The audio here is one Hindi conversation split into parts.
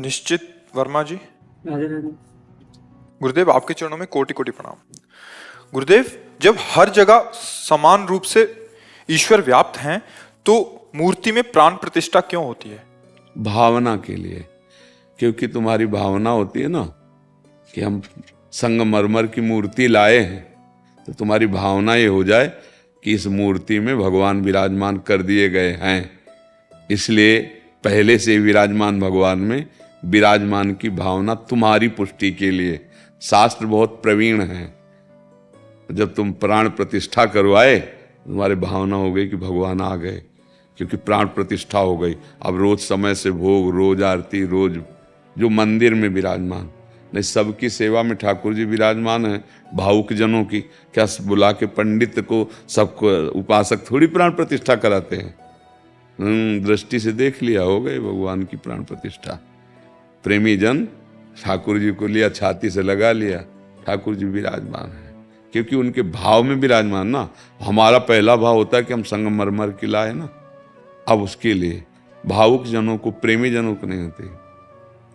निश्चित वर्मा जी। राधे राधे। गुरुदेव आपके चरणों में कोटि कोटि प्रणाम। गुरुदेव, जब हर जगह समान रूप से ईश्वर व्याप्त हैं तो मूर्ति में प्राण प्रतिष्ठा क्यों होती है? भावना के लिए, क्योंकि तुम्हारी भावना होती है ना कि हम संगमरमर की मूर्ति लाए हैं, तो तुम्हारी भावना ये हो जाए कि इस मूर्ति में भगवान विराजमान कर दिए गए हैं, इसलिए पहले से विराजमान भगवान में विराजमान की भावना तुम्हारी पुष्टि के लिए। शास्त्र बहुत प्रवीण है। जब तुम प्राण प्रतिष्ठा करवाए, तुम्हारी भावना हो गई कि भगवान आ गए, क्योंकि प्राण प्रतिष्ठा हो गई। अब रोज समय से भोग, रोज आरती, रोज जो मंदिर में विराजमान, नहीं सबकी सेवा में ठाकुर जी विराजमान है। भावुक जनों की क्या बुला के पंडित को, सबको उपासक थोड़ी प्राण प्रतिष्ठा कराते हैं। दृष्टि से देख लिया, हो गए भगवान की प्राण प्रतिष्ठा। प्रेमी जन ठाकुर जी को लिया, छाती से लगा लिया, ठाकुर जी विराजमान है, क्योंकि उनके भाव में विराजमान ना। हमारा पहला भाव होता है कि हम संगमरमर की लाए ना, अब उसके लिए भावुक जनों को, प्रेमी जनों को नहीं होते।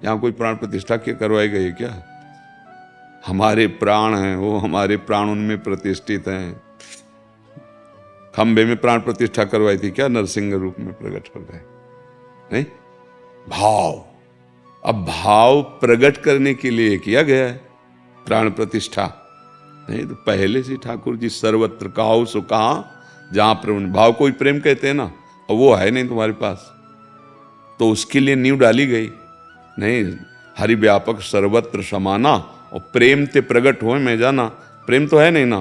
यहाँ कोई प्राण प्रतिष्ठा क्या करवाई गई क्या? हमारे प्राण हैं, वो हमारे प्राण उनमें प्रतिष्ठित हैं। खंबे में प्राण प्रतिष्ठा करवाई थी क्या? नरसिंह रूप में प्रकट हो गए। नहीं, भाव, अब भाव प्रकट करने के लिए किया गया है प्राण प्रतिष्ठा। नहीं तो पहले से ठाकुर जी सर्वत्र कहाओ सो कहा, जहां पर भाव कोई प्रेम कहते हैं ना, और वो है नहीं तुम्हारे पास, तो उसके लिए नींव डाली गई। नहीं, हरि व्यापक सर्वत्र समाना, और प्रेम ते प्रगट हो मैं जाना, प्रेम तो है नहीं ना,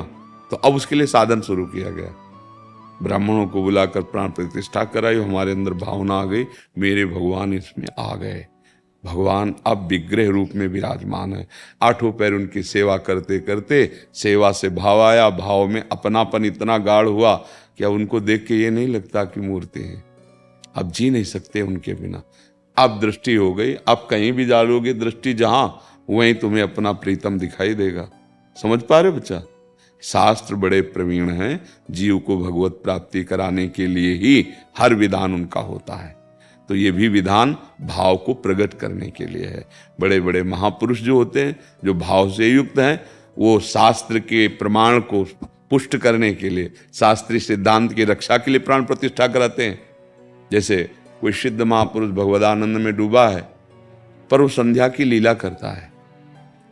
तो अब उसके लिए साधन शुरू किया गया। ब्राह्मणों को बुलाकर प्राण प्रतिष्ठा कराई, हमारे अंदर भावना आ गई, मेरे भगवान इसमें आ गए। भगवान अब विग्रह रूप में विराजमान है। आठों पैर उनकी सेवा करते करते सेवा से भाव आया, भाव में अपनापन इतना गाढ़ हुआ कि अब उनको देख के ये नहीं लगता कि मूर्ति है। अब जी नहीं सकते उनके बिना। अब दृष्टि हो गई, अब कहीं भी डालोगे दृष्टि जहां, वहीं तुम्हें अपना प्रीतम दिखाई देगा। समझ पा रहे बच्चा? शास्त्र बड़े प्रवीण हैं, जीव को भगवत प्राप्ति कराने के लिए ही हर विधान उनका होता है। तो ये भी विधान भाव को प्रकट करने के लिए है। बड़े बड़े महापुरुष जो होते हैं, जो भाव से युक्त हैं, वो शास्त्र के प्रमाण को पुष्ट करने के लिए, शास्त्रीय सिद्धांत की रक्षा के लिए प्राण प्रतिष्ठा कराते हैं। जैसे कोई सिद्ध महापुरुष भगवदानंद में डूबा है, पर वो संध्या की लीला करता है,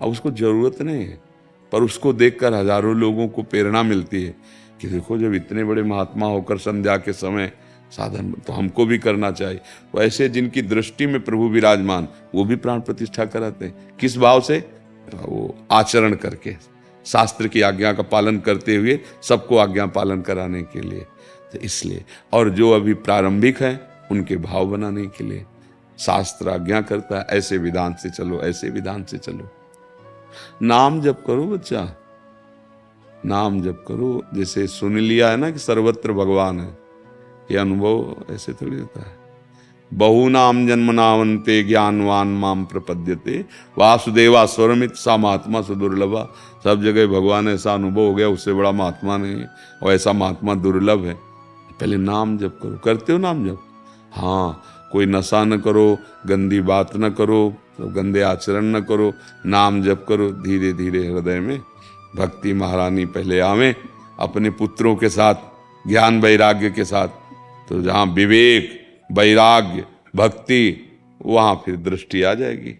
अब उसको जरूरत नहीं है, पर उसको देखकर हजारों लोगों को प्रेरणा मिलती है कि देखो, जब इतने बड़े महात्मा होकर संध्या के समय साधन, तो हमको भी करना चाहिए। तो ऐसे जिनकी दृष्टि में प्रभु विराजमान, वो भी प्राण प्रतिष्ठा कराते हैं। किस भाव से? वो आचरण करके, शास्त्र की आज्ञा का पालन करते हुए सबको आज्ञा पालन कराने के लिए। तो इसलिए, और जो अभी प्रारंभिक है, उनके भाव बनाने के लिए शास्त्र आज्ञा करता है, ऐसे विधान से चलो, ऐसे विधान से चलो। नाम जप करो बच्चा, नाम जप करो। जैसे सुन लिया है ना कि सर्वत्र भगवान है, ये अनुभव ऐसे थोड़ी होता है। बहुनाम जन्मनावन्ते ज्ञानवान माम प्रपद्यते वासुदेवा स्वरमित सा महात्मा सुदुर्लभा। सब जगह भगवान ऐसा अनुभव हो गया, उससे बड़ा महात्मा नहीं है, और ऐसा महात्मा दुर्लभ है। पहले नाम जप करो। करते हो नाम जप? हाँ, कोई नशा न करो, गंदी बात न करो, तो गंदे आचरण न करो, नाम जप करो। धीरे धीरे हृदय में भक्ति महारानी पहले आवे, अपने पुत्रों के साथ, ज्ञान वैराग्य के साथ। तो जहाँ विवेक, वैराग्य, भक्ति, वहाँ फिर दृष्टि आ जाएगी।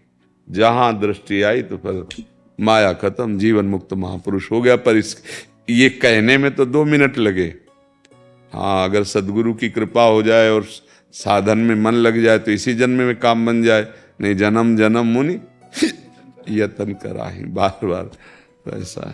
जहाँ दृष्टि आई तो फिर माया खत्म, जीवन मुक्त महापुरुष हो गया। पर इस ये कहने में तो 2 मिनट लगे। हाँ, अगर सदगुरु की कृपा हो जाए और साधन में मन लग जाए तो इसी जन्म में काम बन जाए। नहीं, जन्म जन्म मुनि यतन कराही, बार बार। तो ऐसा है।